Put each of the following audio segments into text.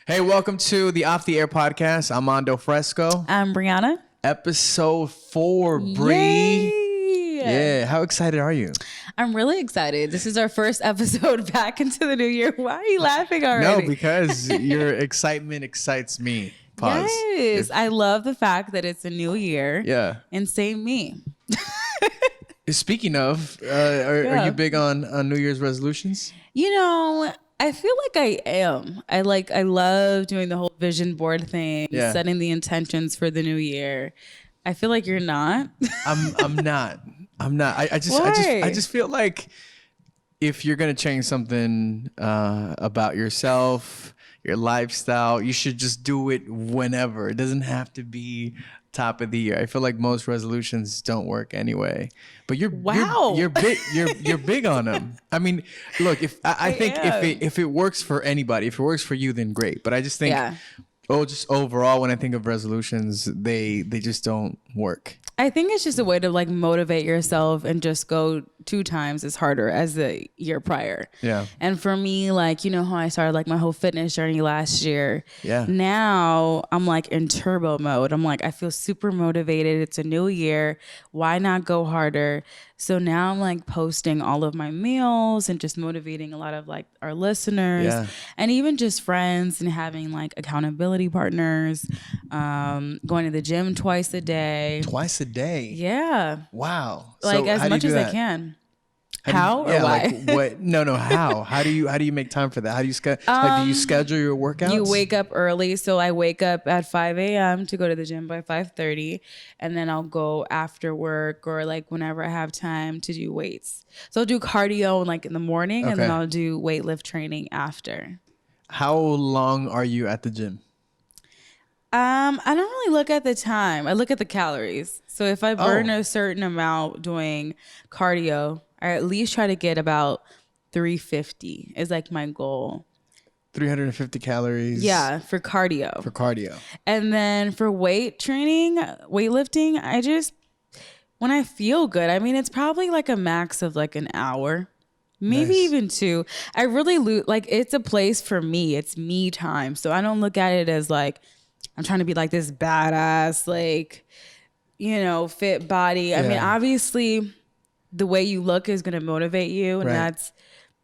Hey, welcome to the Off the Air podcast. I'm Mando Fresko. I'm Bryhana. Episode 4, Bree. Yay! Yeah, how excited are you? I'm really excited. This is our first episode back into the new year. Why are you laughing already? No, because your excitement excites me. Pause. Yes, I love the fact that it's a new year. Yeah. And same me. Speaking of, are you big on New Year's resolutions? You know, I feel like I am. I love doing the whole vision board thing, setting the intentions for the new year. I feel like you're not. I'm not. I just feel like if you're gonna change something about yourself, your lifestyle, you should just do it whenever. It doesn't have to be top of the year. I feel like most resolutions don't work anyway. But you're big on them. I mean, look, I think if it works for anybody, if it works for you, then great. But I just think just overall, when I think of resolutions, they just don't work. I think it's just a way to like motivate yourself and just go 2 times as harder as the year prior. Yeah. And for me, like, you know how I started like my whole fitness journey last year. Yeah. Now I'm like in turbo mode. I'm like, I feel super motivated. It's a new year. Why not go harder? So now I'm like posting all of my meals and just motivating a lot of like our listeners and even just friends and having like accountability partners, going to the gym twice a day. Twice a day? Yeah. Wow. Like so as much as I can. How or why? Like what? No. How? How do you make time for that? How do you do you schedule your workouts? You wake up early, so I wake up at 5 a.m. to go to the gym by 5:30, and then I'll go after work or like whenever I have time to do weights. So I'll do cardio like in the morning, and then I'll do weightlift training after. How long are you at the gym? I don't really look at the time. I look at the calories. So if I burn a certain amount doing cardio, I at least try to get about 350 is like my goal. 350 calories. Yeah, for cardio. For cardio. And then for weight training, weightlifting, when I feel good, I mean, it's probably like a max of like an hour, maybe even 2. I really like it's a place for me. It's me time. So I don't look at it as like, I'm trying to be like this badass, like, you know, fit body. I mean, obviously the way you look is going to motivate you, and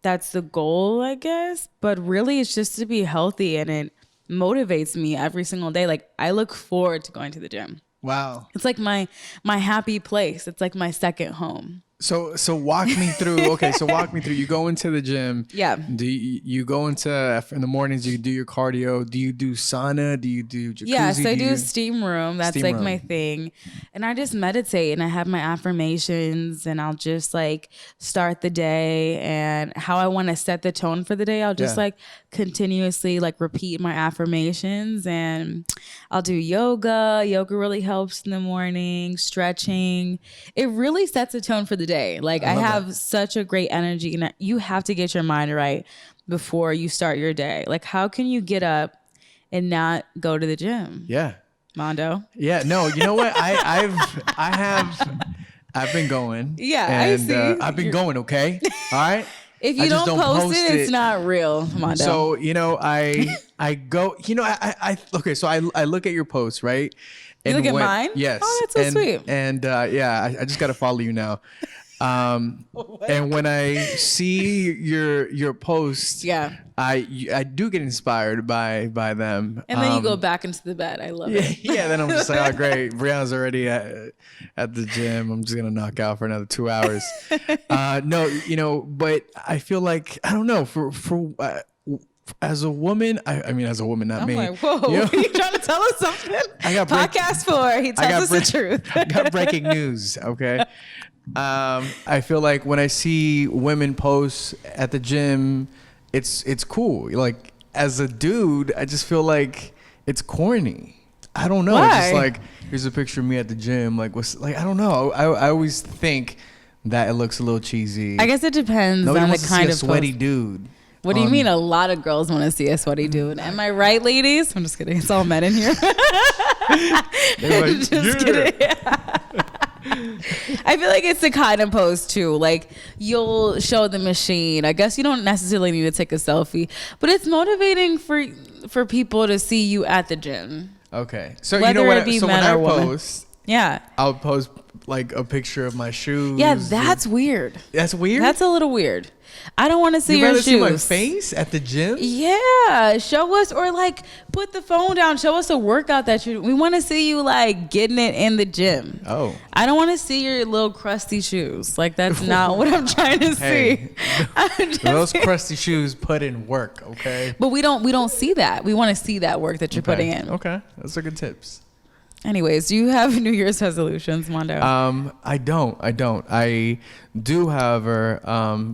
that's the goal, I guess. But really it's just to be healthy, and it motivates me every single day. Like I look forward to going to the gym. Wow. It's like my happy place. It's like my second home. So walk me through. Okay, so walk me through. You go into the gym. Yeah. Do you go into in the mornings? You do your cardio. Do you do sauna? Do you do jacuzzi? Yeah, so I do steam room. That's like my thing, and I just meditate and I have my affirmations, and I'll just like start the day and how I want to set the tone for the day. I'll just like continuously like repeat my affirmations, and I'll do yoga. Yoga really helps in the morning. Stretching. It really sets a tone for the day. Like I have such a great energy, and you have to get your mind right before you start your day. Like how can you get up and not go to the gym? Yeah. Mondo. Yeah. No, you know what? I've been going. Yeah, and, I see. I've been going. Okay. All right. If you don't post it, it's not real, Mondo. So, you know, I go, you know, okay. So I look at your posts, right? And you look at mine? Yes. Oh, that's so sweet. And I just got to follow you now. And when I see your posts, I do get inspired by them. And then you go back into the bed. I love it. Yeah. Then I'm just like, oh great, Brianna's already at the gym. I'm just gonna knock out for another 2 hours. No, you know, but I feel like I don't know for as a woman, I mean, as a woman, not me. Like, whoa, you know? Are you trying to tell us something? I got podcast 4. He tells us the truth. I got breaking news. Okay. I feel like when I see women post at the gym, it's cool. Like as a dude, I just feel like it's corny. I don't know. Why? It's just like here's a picture of me at the gym. Like what's like I don't know. I always think that it looks a little cheesy. I guess it depends on the kind of sweaty post. Dude. What do you mean? A lot of girls want to see a sweaty dude. Am I right, ladies? I'm just kidding. It's all men in here. Like, just kidding. I feel like it's the kind of post too. Like you'll show the machine. I guess you don't necessarily need to take a selfie, but it's motivating for for people to see you at the gym. Okay. So Whether you know what? it be So when men I or women. post, Yeah. I'll post like a picture of my shoes. Yeah, that's weird. That's weird. That's a little weird. I don't want to see You your rather shoes. see my face at the gym? Yeah, show us, or like put the phone down. Show us a workout that you. We want to see you like getting it in the gym. Oh. I don't want to see your little crusty shoes. Like that's not what I'm trying to Hey, see. those crusty shoes put in work, okay? But we don't see that. We want to see that work that you're putting in. Okay, those are good tips. Anyways, do you have New Year's resolutions, Mando? I don't. I do, however,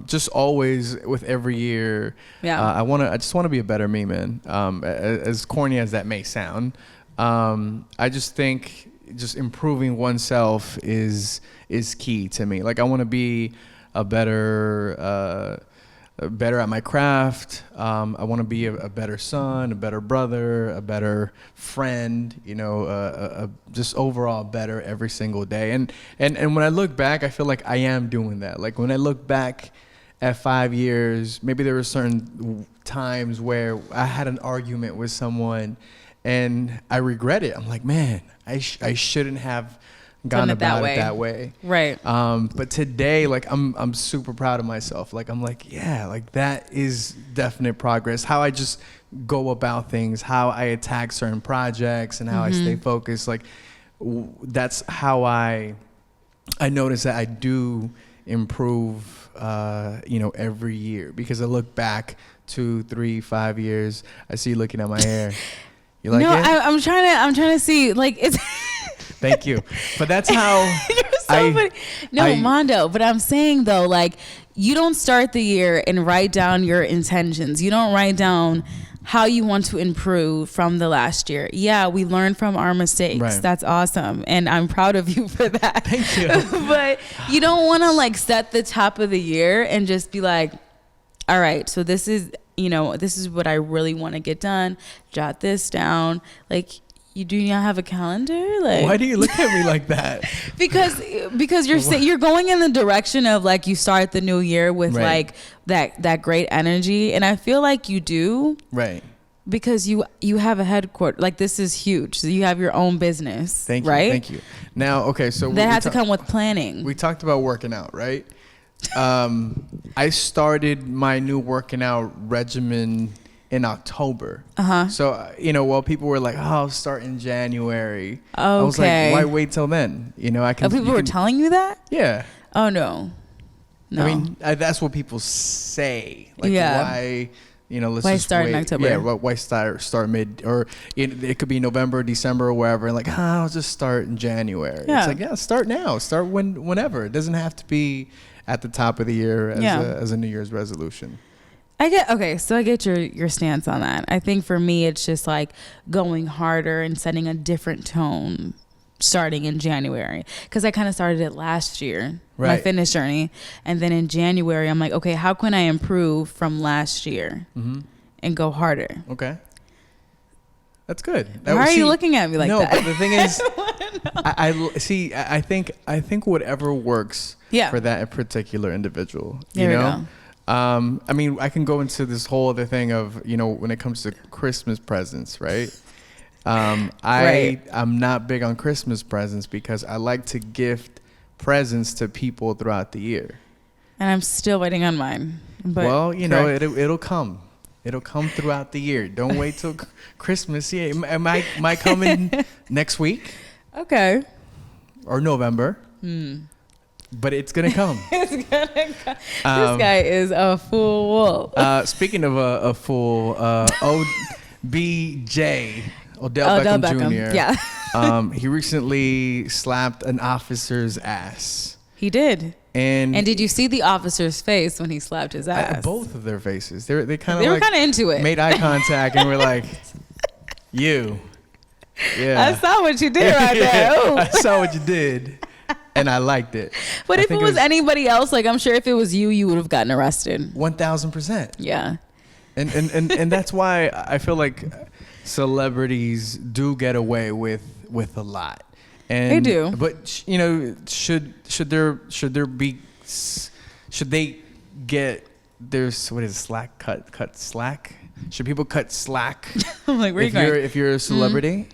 just always with every year. Yeah. I just want to be a better me, man. As corny as that may sound, I just think just improving oneself is key to me. Like I want to be a better at my craft. I want to be a better son, a better brother, a better friend, you know, just overall better every single day. And when I look back, I feel like I am doing that. Like when I look back at 5 years, maybe there were certain times where I had an argument with someone and I regret it. I'm like, man, I shouldn't have gone about it that way. Right. But today, like I'm super proud of myself. Like I'm like, yeah, like that is definite progress. How I just go about things, how I attack certain projects, and how I stay focused. Like that's how I notice that I do improve, you know, every year, because I look back 2, 3, 5 years. I see you looking at my hair. You like it? I'm trying to see, like, it's. Thank you. But that's how. You're so funny. No, Mando. But I'm saying though, like, you don't start the year and write down your intentions. You don't write down how you want to improve from the last year. Yeah, we learn from our mistakes. Right. That's awesome. And I'm proud of you for that. Thank you. But you don't want to like set the top of the year and just be like, all right, so this is, you know, this is what I really want to get done. Jot this down. Like, you do not have a calendar? Like, why do you look at me like that? Because you're going in the direction of like you start the new year with Right. like that great energy, and I feel like you do. Right. Because you have a headquarters, like this is huge. So you have your own business. Thank you. Right? Thank you. Now, okay, so that had to come with planning. We talked about working out, right? I started my new working out regimen in October. So, you know, while people were like, oh, I'll start in January. Okay. I was like, why wait till then? You know, I can. People were telling you that? Yeah. Oh, no. I mean, that's what people say. Like, Yeah. why, you know, let's Why just start in wait. October? Yeah, why start mid, or it could be November, December, or wherever. And like, I'll just start in January. Yeah. It's like, yeah, start now. Start whenever. It doesn't have to be at the top of the year as a New Year's resolution. I get your stance on that. I think for me, it's just like going harder and setting a different tone starting in January. Because I kind of started it last year, my fitness journey. And then in January, I'm like, okay, how can I improve from last year and go harder? Okay. That's good. Why are you looking at me like that? No, but the thing is, I think whatever works for that particular individual, you know? I mean, I can go into this whole other thing of, you know, when it comes to Christmas presents, right? I'm not big on Christmas presents because I like to gift presents to people throughout the year. And I'm still waiting on mine. But well, you know, it'll come. It'll come throughout the year. Don't wait till Christmas. Yeah, it might come in next week. Okay. Or November. But it's gonna come. It's gonna come. This guy is a fool. Speaking of a fool, OBJ, Odell Beckham Jr. Yeah. He recently slapped an officer's ass. He did. And did you see the officer's face when he slapped his ass? Both of their faces. They were kind of into it. Made eye contact and were like, "You." Yeah. I saw what you did right there. Ooh. I saw what you did. And I liked it. But if it was anybody else, like I'm sure if it was you, you would have gotten arrested. 1,000%. Yeah. And that's why I feel like celebrities do get away with a lot. And they do. But you know, should they get their slack cut slack? Should people cut slack? I'm like, where if you're a celebrity?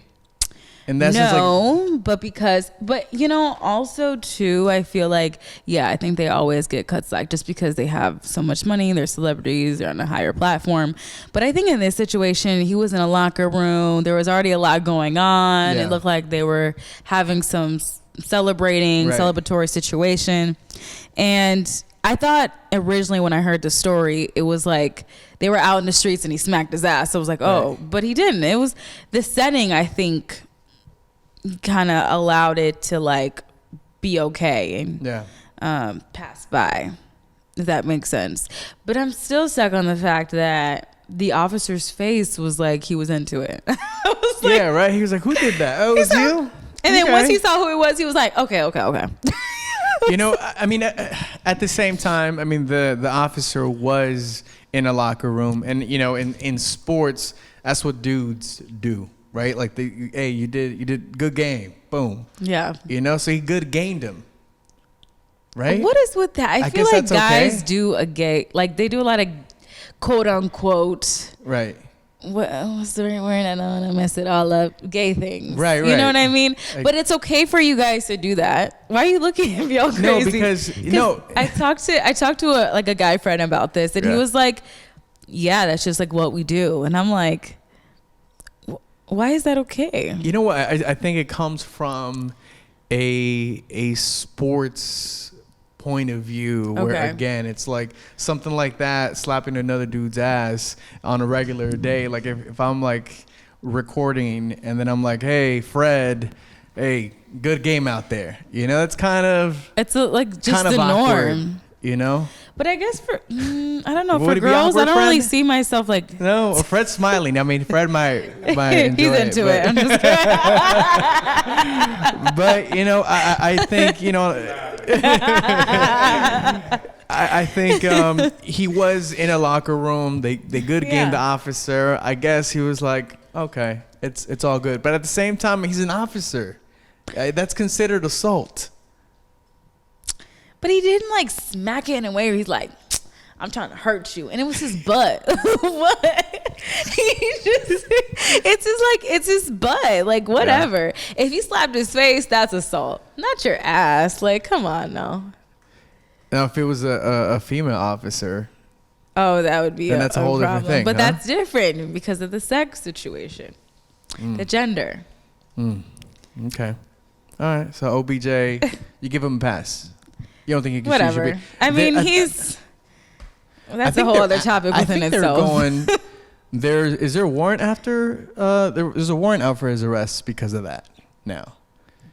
And that's but also too, I feel like, I think they always get cut slack just because they have so much money. They're celebrities. They're on a higher platform. But I think in this situation, he was in a locker room. There was already a lot going on. It looked like they were having some celebratory situation. And I thought originally when I heard the story, it was like they were out in the streets and he smacked his ass. So I was like, but he didn't. It was the setting, I think, kind of allowed it to like be okay and pass by, if that makes sense. But I'm still stuck on the fact that the officer's face was like he was into it. I was like, yeah, right. He was like, "Who did that? Oh, it was you." And then once he saw who it was okay. I mean, at the same time, I mean, the officer was in a locker room, and in sports, that's what dudes do. Right, like you did good game, boom. Yeah. So he good gamed him. Right. What is with that? I feel like guys do they do a lot of quote unquote. Right. What's the right word? I don't want to mess it all up. Gay things. Right. You know what I mean? But it's okay for you guys to do that. Why are you looking at me all crazy? No, because I talked to a guy friend about this, and he was like, "Yeah, that's just like what we do," and I'm like, why is that okay? You know what? I think it comes from a sports point of view where, again, it's like something like that, slapping another dude's ass on a regular day. Like if I'm like recording and then I'm like, "Hey, Fred, hey, good game out there." It's kind of... It's just the norm. But I guess I don't know, for girls, I don't really see myself like... No, Fred's smiling. I mean, Fred might enjoy He's into it. I'm just kidding. But, I think, I think he was in a locker room. They good gamed the officer. I guess he was like, okay, it's all good. But at the same time, he's an officer. That's considered assault. But he didn't like smack it in a way where he's like, "I'm trying to hurt you," and it was his butt. What? It's his butt. Like whatever. Yeah. If he slapped his face, that's assault, not your ass. Like, come on, no. Now, if it was a female officer, that would be that's a whole problem. Different thing. But that's different because of the sex situation, the gender. Okay. All right. So OBJ, you give him a pass. You don't think he can? Whatever. I mean, that's a whole other topic within itself. Is there a warrant after? There's a warrant out for his arrest because of that now.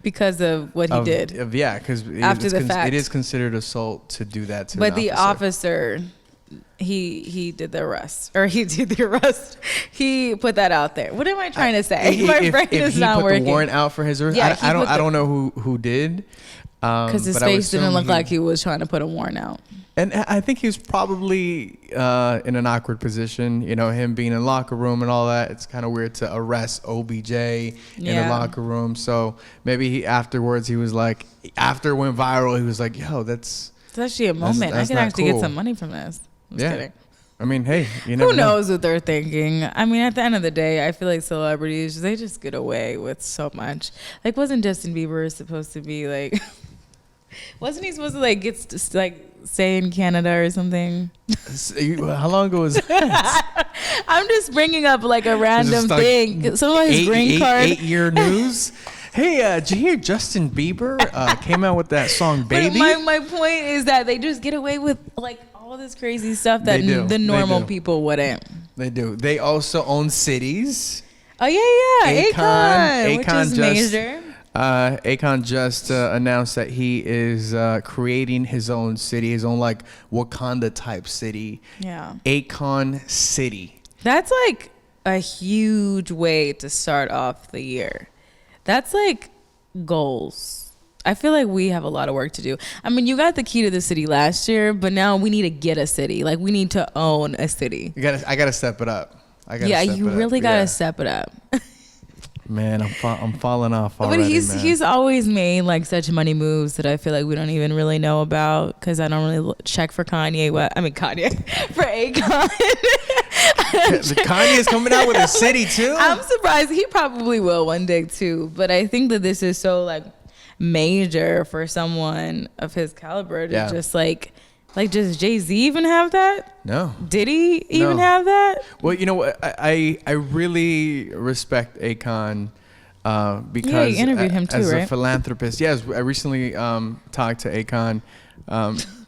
Because of what he did. Because after the fact, it is considered assault to do that to. But the officer, he did the arrest, or he did the arrest. He put that out there. What am I trying to say? My brain is not working. If he put the warrant out for his arrest, I don't know who did. Because his face didn't look like he was trying to put a warrant out. And I think he was probably in an awkward position, him being in the locker room and all that. It's kind of weird to arrest OBJ in the locker room. So maybe afterwards he was like, after it went viral, he was like, "Yo, that's actually a moment. I can actually get some money from this." I'm just kidding. I mean, hey, you never Who knows what they're thinking? I mean, at the end of the day, I feel like celebrities, they just get away with so much. Like, wasn't Justin Bieber supposed to be like... Wasn't he supposed to stay in Canada or something? How long ago was that? I'm just bringing up like a random thing. Some of his green card. 8-year news. Hey, did you hear Justin Bieber came out with that song "Baby"? My point is that they just get away with like all this crazy stuff that the normal people wouldn't. They do. They also own cities. Oh yeah. Akon, which is major. Akon just announced that he is creating his own city, his own like Wakanda type city. Yeah. Akon City. That's like a huge way to start off the year. That's like goals. I feel like we have a lot of work to do. I mean, you got the key to the city last year, but now we need to get a city. Like we need to own a city. I gotta step it up. You really gotta step it up. Man, I'm falling off already. But he's always made like such money moves that I feel like we don't even really know about because I don't really check for Kanye. For Akon. Kanye is coming out with a city too. I'm surprised. He probably will one day too. But I think that this is so like major for someone of his caliber to just like does Jay-Z even have that? No. Did he even have that? Well, you know what? I really respect Akon because you interviewed him too, as right? a philanthropist. Yes, I recently talked to Akon.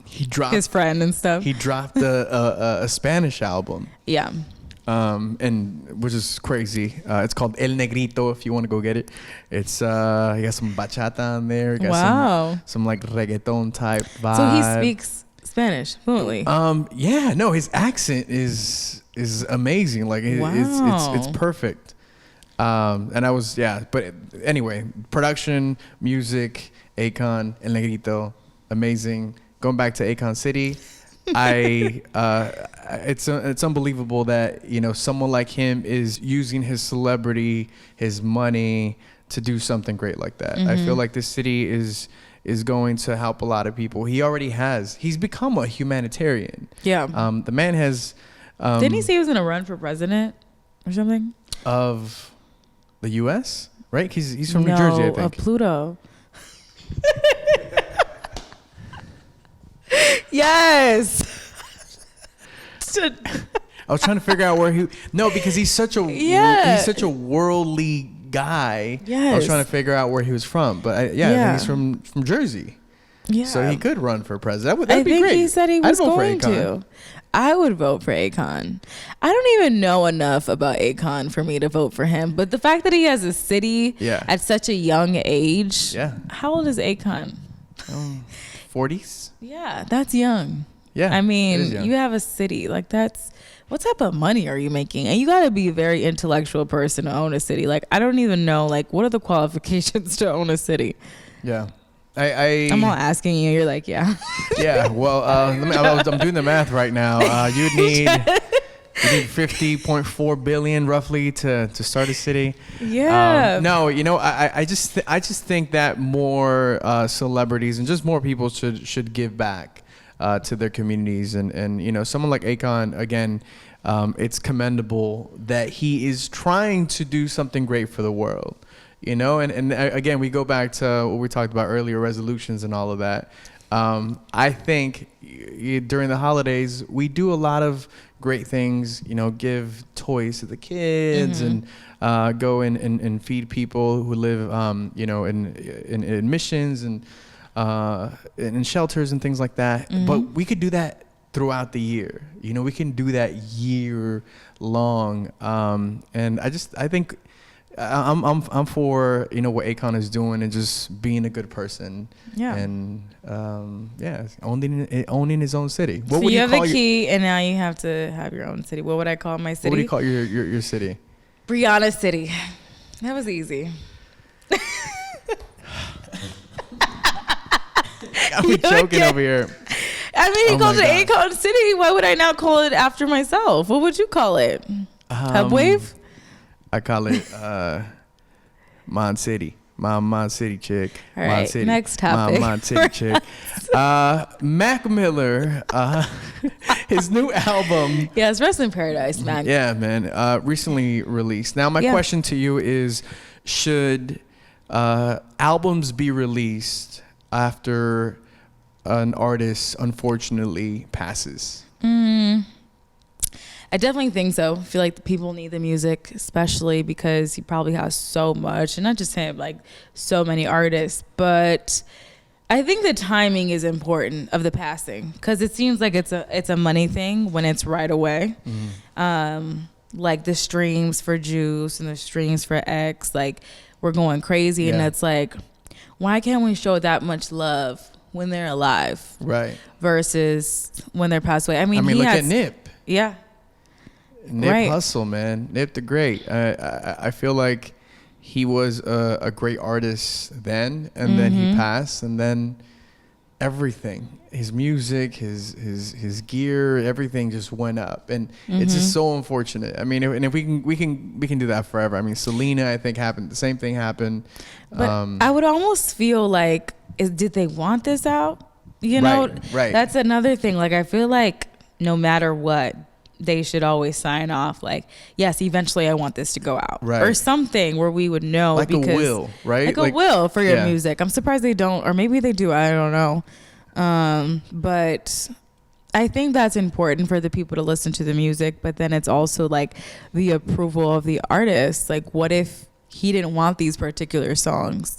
He dropped His friend and stuff. He dropped a Spanish album. Yeah. And which is crazy. It's called El Negrito if you want to go get it. It's he got some bachata on there. Got some like reggaeton type vibe. So he speaks Spanish fluently. Yeah, no, his accent is amazing. Like it's perfect. And I was but anyway, production, music, Akon, El Negrito, amazing. Going back to Akon City, it's unbelievable that someone like him is using his celebrity, his money to do something great like that. I feel like this city is going to help a lot of people. He already has. He's become a humanitarian. Yeah. The man has. Didn't he say he was going to run for president or something? Of the U.S., right? He's from New Jersey, I think. Of Pluto. Yes. I was trying to figure out where because he's such a worldly guy. Yes. I was trying to figure out where he was from, but I think he's from Jersey. Yeah. So he could run for president. That'd be great. I think he said he was going to. I would vote for Akon. I don't even know enough about Akon for me to vote for him, but the fact that he has a city at such a young age. Yeah. How old is Akon? 40s. Yeah, that's young. Yeah. I mean, you have a city. Like that's what type of money are you making? And you got to be a very intellectual person to own a city. Like I don't even know like what are the qualifications to own a city? Yeah. I'm all asking you. You're like, yeah. Yeah. Well, I'm doing the math right now. You need 50.4 billion roughly to start a city. Yeah. No, I just think that more celebrities and just more people should give back to their communities and someone like Akon again. It's commendable that he is trying to do something great for the world. And again, we go back to what we talked about earlier, resolutions and all of that. I think during the holidays, we do a lot of great things, give toys to the kids and go and feed people who live, in missions and in shelters and things like that. But we could do that throughout the year. We can do that year long. And I think I'm for what Akon is doing and just being a good person. Yeah. And owning his own city. What so would you have a key, and now you have to have your own city. What would I call my city? What do you call your city? Bryhana City. That was easy. I'm joking over here. I mean, he called it Akon City. Why would I not call it after myself? What would you call it? Hubwav? I call it Mon City. Mon City chick. All right, Mon City. next topic. Mon City chick. Mac Miller, his new album. Yeah, it's Rest in Paradise, Mac. Yeah, man. Recently released. Now, my question to you is, should albums be released after an artist unfortunately passes? I definitely think so. I feel like the people need the music, especially because he probably has so much, and not just him, like so many artists. But I think the timing is important of the passing, because it seems like it's a money thing when it's right away. Like the streams for Juice and the streams for X, like we're going crazy, and it's like, why can't we show that much love when they're alive, right? Versus when they're passed away. I mean, look at Nip. Yeah. Nip Hustle, man. Nip the Great. I feel like he was a great artist then, and then he passed, and then everything, his music, his gear, everything just went up, and it's just so unfortunate. I mean, if we can do that forever. I mean, Selena, I think happened. The same thing happened. But I would almost feel like, did they want this out? Right. That's another thing. Like, I feel like no matter what, they should always sign off like, yes, eventually I want this to go out, right, or something where we would know, like because a will, right? like a will for your music. I'm surprised they don't, or maybe they do. I don't know. But I think that's important for the people to listen to the music. But then it's also like the approval of the artist. Like, what if he didn't want these particular songs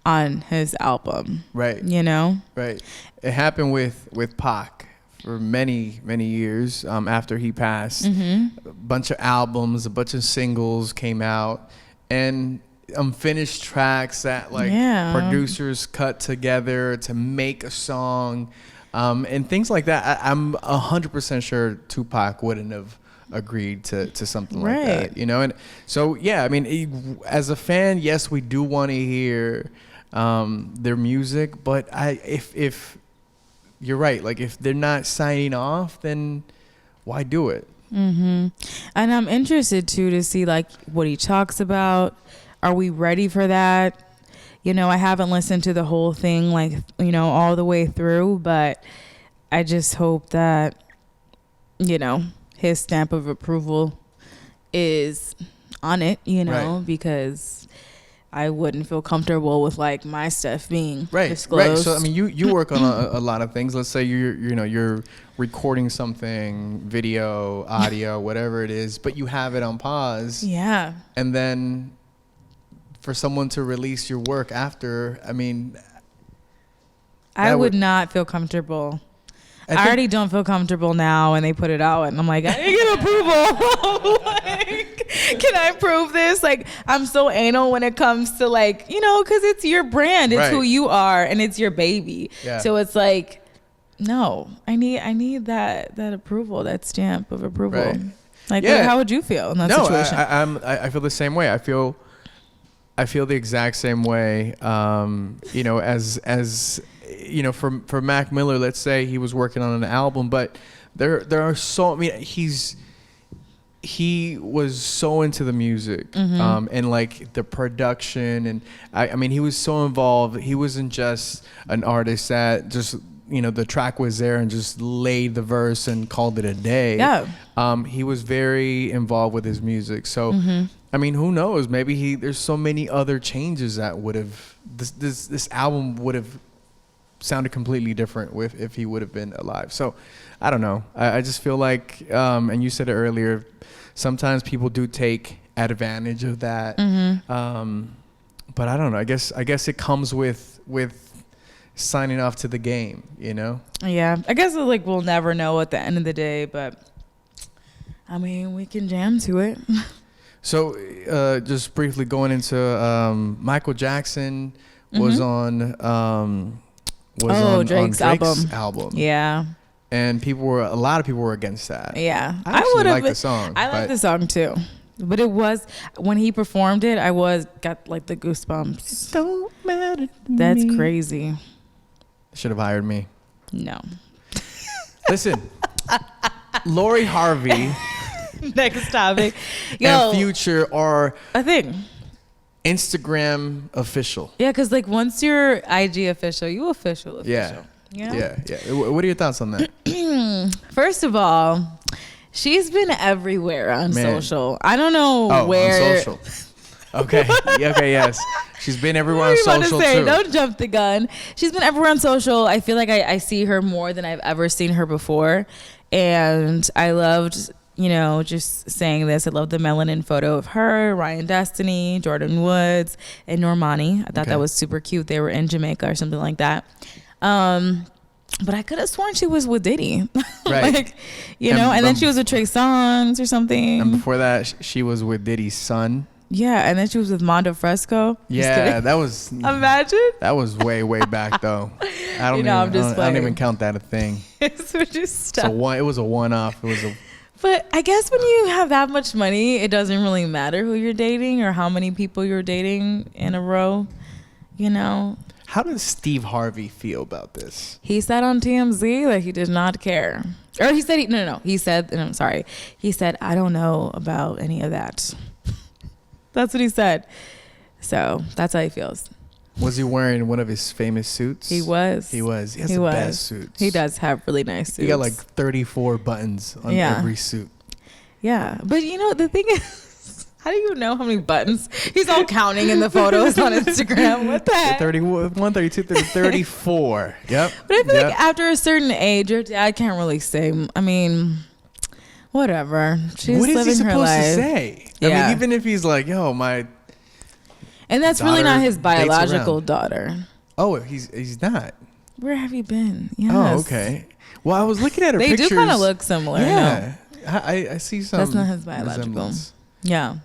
on his album? Right. You know? Right. It happened with Pac for many, many years after he passed. Mm-hmm. A bunch of albums, a bunch of singles came out, and unfinished tracks that producers cut together to make a song, and things like that. I'm 100% sure Tupac wouldn't have agreed to something like that, you know? And so, yeah, I mean, as a fan, yes, we do want to hear their music, but if you're right, like if they're not signing off, then why do it? Mm-hmm. And I'm interested too to see like what he talks about. Are we ready for that? You know, I haven't listened to the whole thing, like, you know, all the way through, but I just hope that, you know, his stamp of approval is on it, you know, because I wouldn't feel comfortable with like my stuff being disclosed. Right. So I mean, you work on a lot of things. Let's say you're recording something, video, audio, whatever it is, but you have it on pause. Yeah. And then for someone to release your work after, I mean, I would not feel comfortable. I already don't feel comfortable now when they put it out, and I'm like, I didn't get approval. Like, can I prove this? Like, I'm so anal when it comes to like, you know, because it's your brand, it's who you are, and it's your baby. Yeah. So it's like, no, I need that approval, that stamp of approval. Right. Like, how would you feel in that situation? I feel the same way. I feel the exact same way. You know, as you know, for Mac Miller, let's say he was working on an album, but there are so, I mean, he was so into the music, and like the production, and I mean, he was so involved. He wasn't just an artist that just, you know, the track was there and just laid the verse and called it a day. Yeah. He was very involved with his music. So, I mean, who knows? Maybe there's so many other changes that would have, this album would have sounded completely different if he would have been alive. So I don't know. I just feel like, and you said it earlier, sometimes people do take advantage of that. But I don't know. I guess it comes with signing off to the game, you know? Yeah. I guess like we'll never know at the end of the day, but I mean, we can jam to it. So just briefly going into Michael Jackson was on Drake's album. Yeah. And a lot of people were against that. Yeah. I would like the song. I like the song too. But it was, when he performed it, got like the goosebumps. Don't matter to That's me. Crazy. Should have hired me. No. Listen, Lori Harvey. Next topic. And Future are a thing. Instagram official. Yeah, because like once you're IG official, you official. Yeah. What are your thoughts on that? First of all, she's been everywhere on social. I don't know where. On social. Okay. Okay. Yes. She's been everywhere on social too. Don't jump the gun. She's been everywhere on social. I feel like I see her more than I've ever seen her before, and I loved, you know, just saying this. I love the melanin photo of her, Ryan Destiny, Jordan Woods, and Normani. I thought that was super cute. They were in Jamaica or something like that. But I could have sworn she was with Diddy. Right. Like, you know, and then she was with Trey Songz or something. And before that, she was with Diddy's son. Yeah, and then she was with Mando Fresko. Yeah, that was... Imagine. That was way, way back, though. I don't even count that a thing. So just stop. It was a one-off. But I guess when you have that much money, it doesn't really matter who you're dating or how many people you're dating in a row, you know? How does Steve Harvey feel about this? He said on TMZ that he did not care. Or he said, He said, and I'm sorry. He said, I don't know about any of that. That's what he said. So that's how he feels. Was he wearing one of his famous suits? He was. He has the best suits. He does have really nice suits. He got like 34 buttons on every suit. Yeah. But you know, the thing is, how do you know how many buttons? He's all counting in the photos on Instagram. What the heck? 31, 32, 34. Yep. But I feel like after a certain age, your dad can't really say, I mean, whatever. She's what is living he her supposed life. to say? Yeah. I mean, even if he's like, yo, my And that's really daughter not his dates biological around. daughter. Oh, he's not. Where have you been? Yes. Oh, okay. Well, I was looking at her They pictures. do kind of look similar. Yeah. I see some. That's not his biological. resemblance. Yeah.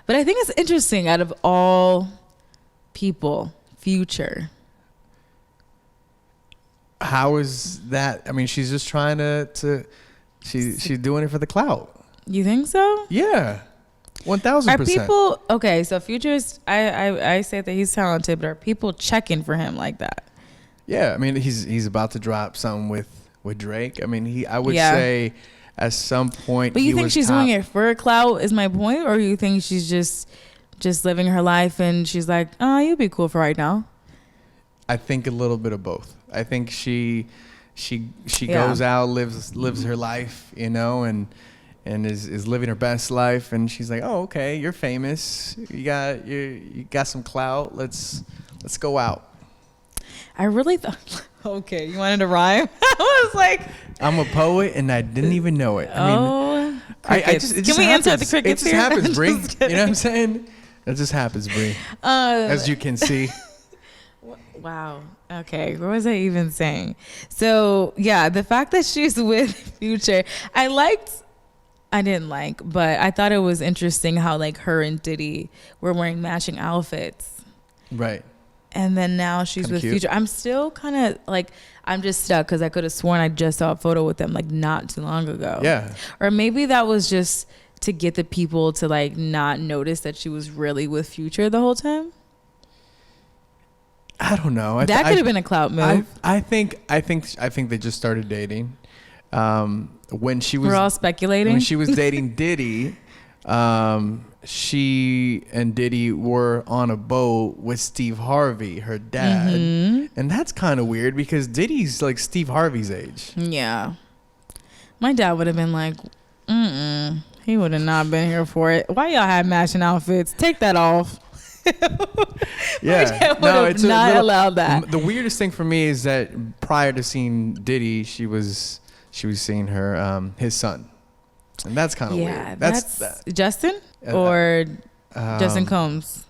But I think it's interesting out of all people, Future. How is that? I mean, she's just trying to she's doing it for the clout. You think so? Yeah. 1000%. Are people okay? So Future's, I say that he's talented, but are people checking for him like that? Yeah, I mean, he's about to drop something with Drake. I mean, I would Yeah. say at some point. But you he think was she's top. doing it for clout? Is my point, or you think she's just living her life and she's like, oh, you'd be cool for right now? I think a little bit of both. I think she Yeah. goes out, lives her life, you know, and is living her best life, and she's like, oh, okay, you're famous, you got some clout, let's go out. I really thought, okay, you wanted to rhyme? I was like, I'm a poet and I didn't even know it. I mean, oh, I crickets. just, it Can just we happens. insert the crickets It just here? happens, Bree. Just You know what I'm saying? It just happens, Bree. As you can see. Wow. Okay. What was I even saying? So yeah, the fact that she's with Future, I didn't like, but I thought it was interesting how like her and Diddy were wearing matching outfits. Right. And then now she's Kinda with cute. Future. I'm still kind of like, I'm just stuck because I could have sworn I just saw a photo with them like not too long ago. Yeah. Or maybe that was just to get the people to like not notice that she was really with Future the whole time. I don't know. That could have been a clout move. I think they just started dating. When she was We're all speculating. when she was dating Diddy, she and Diddy were on a boat with Steve Harvey, her dad, and that's kind of weird because Diddy's like Steve Harvey's age. Yeah. My dad would have been like, he would have not been here for it. Why y'all have matching outfits? Take that off. Yeah, no, it's not allowed that. The weirdest thing for me is that prior to seeing Diddy, she was seeing her his son, and that's kind of weird. That's Justin or Justin Combs.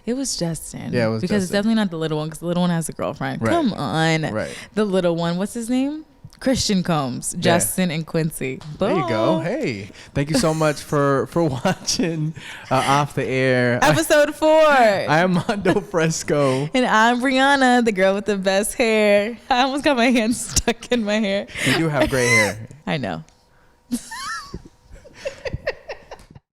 It was Justin. Yeah, it was because it's Justin. definitely not the little one because the little one has a girlfriend. Right. Come on, Right. The little one. What's his name? Christian Combs, Justin, and Quincy. There you go. Boom. Hey, thank you so much for watching Off the Air. Episode 4. I am Mando Fresko. And I'm Bryhana, the girl with the best hair. I almost got my hand stuck in my hair. You do have gray hair. I know.